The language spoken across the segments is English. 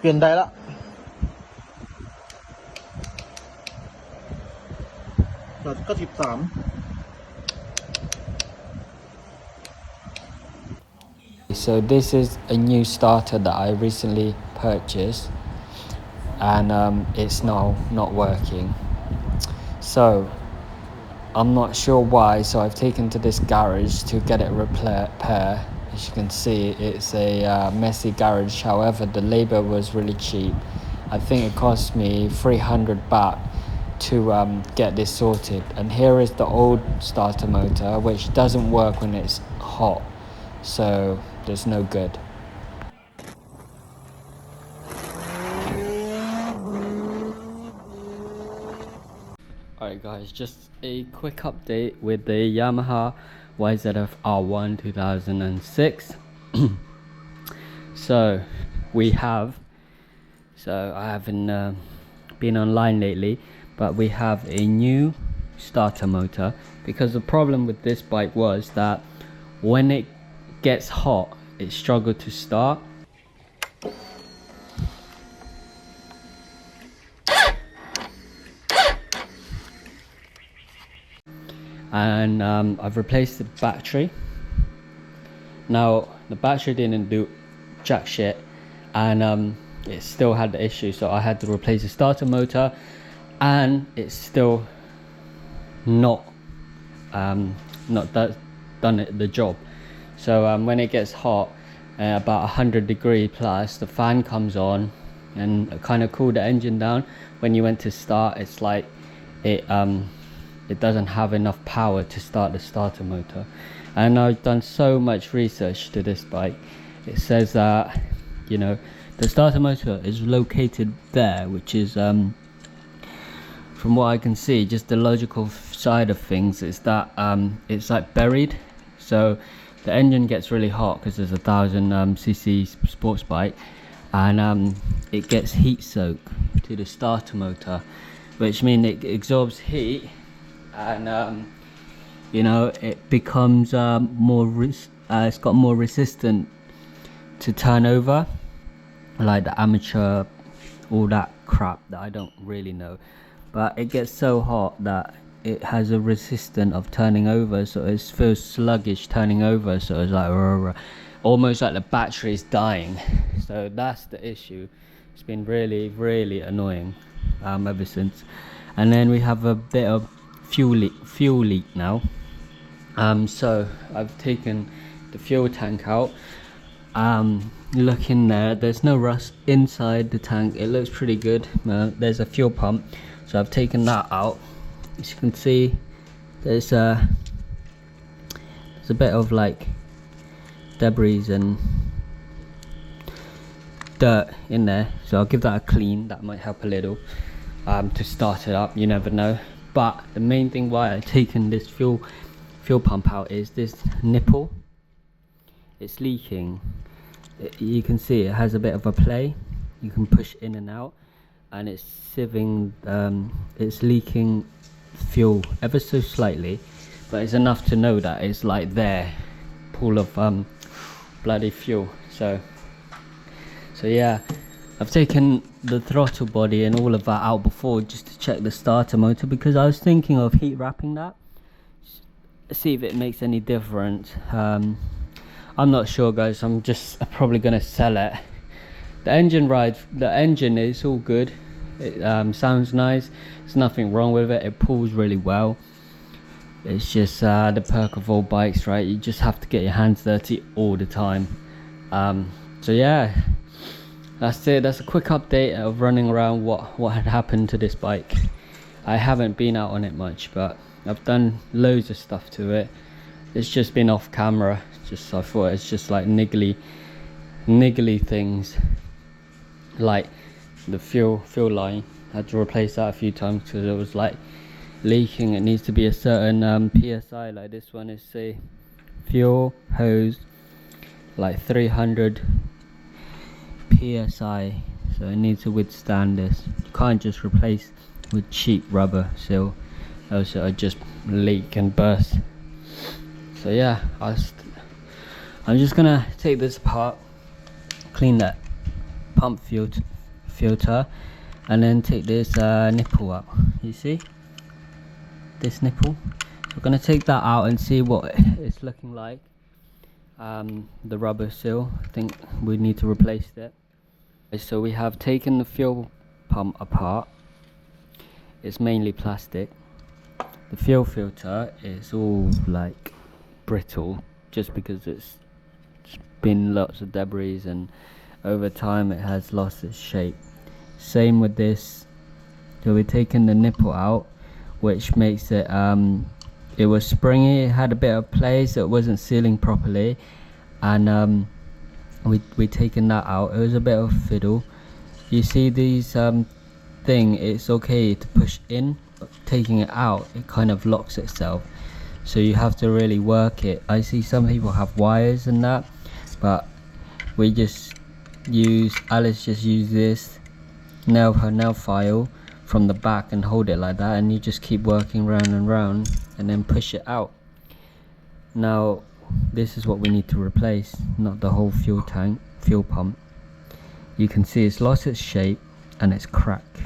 ลี่ยนได้ละก็13 So this is a new starter that I recently purchased, and it's now not working. So I'm not sure why, so I've taken to this garage to get it repaired. As you can see, it's a messy garage. However, the labor was really cheap. I think it cost me 300 baht to get this sorted. And here is the old starter motor, which doesn't work when it's hot, so there's no good. Alright guys, just a quick update with the Yamaha YZF R1 2006. So I haven't been online lately, but we have a new starter motor, because the problem with this bike was that when it gets hot it struggled to start. And I've replaced the battery. Now the battery didn't do jack shit, and it still had the issue, so I had to replace the starter motor, and it's still not done the job. So when it gets hot, about 100 degrees plus, the fan comes on and kind of cool the engine down. When you went to start, it's like it doesn't have enough power to start the starter motor. And I've done so much research to this bike. It says that, you know, the starter motor is located there, which is from what I can see, just the logical side of things is that it's like buried. So the engine gets really hot because there's a 1000cc sports bike, and it gets heat soaked to the starter motor, which means it absorbs heat, and you know, it becomes it's got more resistant to turn over, like the amateur, all that crap that I don't really know. But it gets so hot that it has a resistance of turning over, so it feels sluggish turning over, so it's like almost like the battery is dying. So that's the issue. It's been really annoying ever since. And then we have a bit of fuel leak now. So I've taken the fuel tank out. Look in there, there's no rust inside the tank. It looks pretty good. There's a fuel pump, so I've taken that out. As you can see, there's a bit of like debris and dirt in there, so I'll give that a clean. That might help a little to start it up, you never know. But the main thing why I've taken this fuel pump out is this nipple. It's leaking. You can see it has a bit of a play. You can push in and out, and it's sieving, it's leaking fuel ever so slightly, but it's enough to know that it's like there, pool of bloody fuel. So yeah, I've taken the throttle body and all of that out before, just to check the starter motor, because I was thinking of heat wrapping that, see if it makes any difference. I'm not sure, guys. I'm just probably gonna sell it. The engine is all good. It sounds nice. There's nothing wrong with it. It pulls really well. It's just the perk of all bikes, right? You just have to get your hands dirty all the time. So yeah, that's it. That's a quick update of running around what had happened to this bike. I haven't been out on it much, but I've done loads of stuff to it. It's just been off camera. Just I thought it's just like niggly things, like the fuel line. I had to replace that a few times because it was like leaking. It needs to be a certain PSI. Like this one is, say, fuel hose like 300 PSI, so it needs to withstand this. You can't just replace with cheap rubber seal, else it'll just leak and burst. So yeah, I'm just gonna take this apart, clean that pump filter, and then take this nipple out. You see this nipple? So we're going to take that out and see what it's looking like. The rubber seal, I think we need to replace it. So we have taken the fuel pump apart. It's mainly plastic. The fuel filter is all like brittle, just because it's been lots of debris and over time it has lost its shape. Same with this. So we're taking the nipple out, which makes it it was springy, it had a bit of play, so it wasn't sealing properly, and we taken that out. It was a bit of fiddle. You see these thing, it's okay to push in, but taking it out, it kind of locks itself, so you have to really work it. I see some people have wires and that, but we just Alice just use this her nail file from the back and hold it like that, and you just keep working round and round and then push it out. Now this is what we need to replace, not the whole fuel pump. You can see it's lost its shape and it's cracked.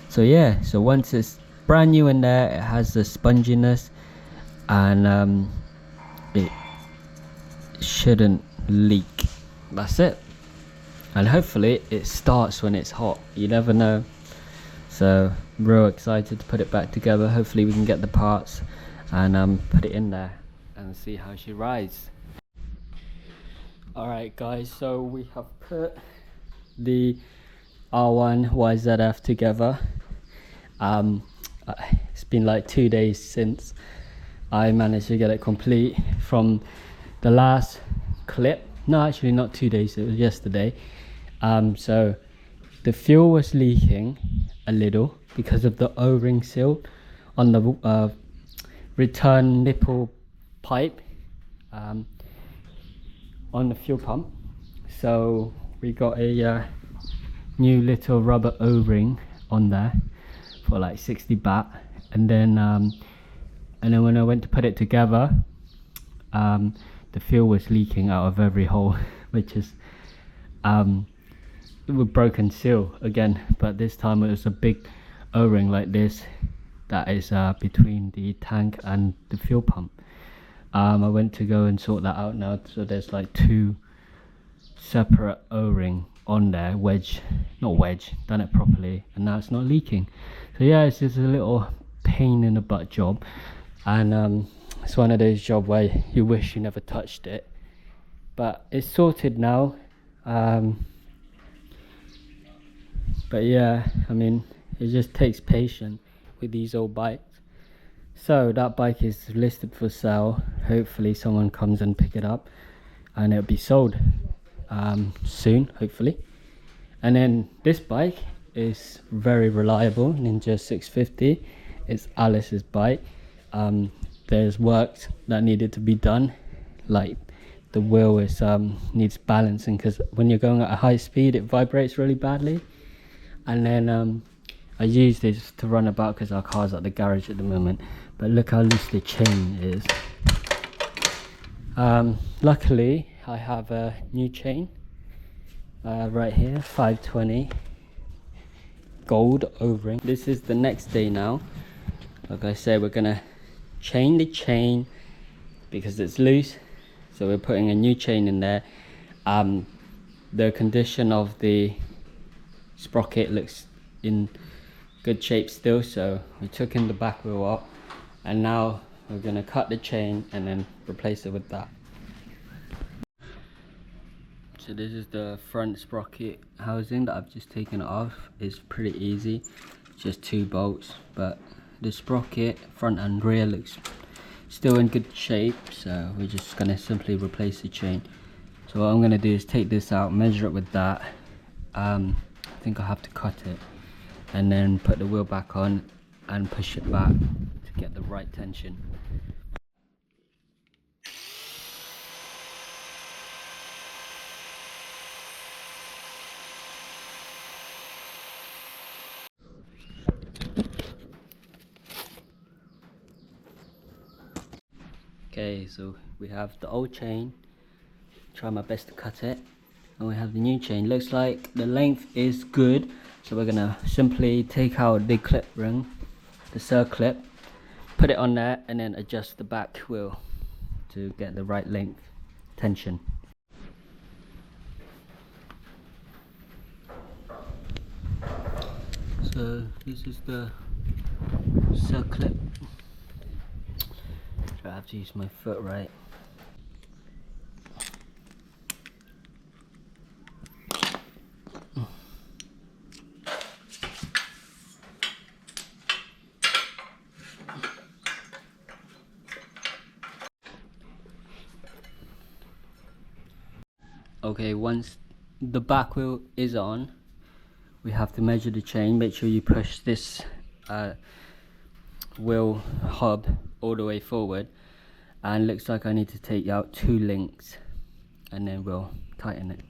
So yeah, so once it's brand new in there, it has the sponginess, and it shouldn't leak. That's it. And hopefully it starts when it's hot, you never know. So real excited to put it back together. Hopefully we can get the parts and put it in there and see how she rides. Alright guys, so we have put the R1 YZF together. It's been like 2 days since I managed to get it complete from the last clip. No, actually not 2 days, it was yesterday. So the fuel was leaking a little because of the O-ring seal on the return nipple pipe on the fuel pump. So we got a new little rubber O-ring on there for like 60 baht, and then when I went to put it together, the fuel was leaking out of every hole, which is with broken seal again, but this time it was a big O-ring like this that is between the tank and the fuel pump. I went to go and sort that out now, so there's like 2 separate O-ring on there, done it properly, and now it's not leaking. So yeah, it's just a little pain in the butt job, and it's one of those jobs where you wish you never touched it, but it's sorted now. But yeah, I mean, it just takes patience with these old bikes. So that bike is listed for sale. Hopefully someone comes and pick it up and it'll be sold soon, hopefully. And then this bike is very reliable, Ninja 650. It's Alice's bike. There's work that needed to be done, like the wheel is needs balancing, because when you're going at a high speed it vibrates really badly. And then I use this to run about because our car's at the garage at the moment, but look how loose the chain is. Luckily I have a new chain right here, 520 gold O-ring. This is the next day now. Like I said, we're gonna chain the chain because it's loose, so we're putting a new chain in there. The condition of the sprocket looks in good shape still, so we took in the back wheel up, and now we're gonna cut the chain and then replace it with that. So this is the front sprocket housing that I've just taken off. It's pretty easy, just 2 bolts, but the sprocket front and rear looks still in good shape, so we're just gonna simply replace the chain. So what I'm gonna do is take this out, measure it with that. I think I'll have to cut it and then put the wheel back on and push it back to get the right tension. Okay, so we have the old chain. Try my best to cut it. and we have the new chain. Looks like the length is good, so we're gonna simply take out the clip ring, the circlip, put it on there, and then adjust the back wheel to get the right length tension. So this is the circlip. I have to use my foot right. Okay, once the back wheel is on, we have to measure the chain. Make sure you push this wheel hub all the way forward, and looks like I need to take out 2 links, and then we'll tighten it.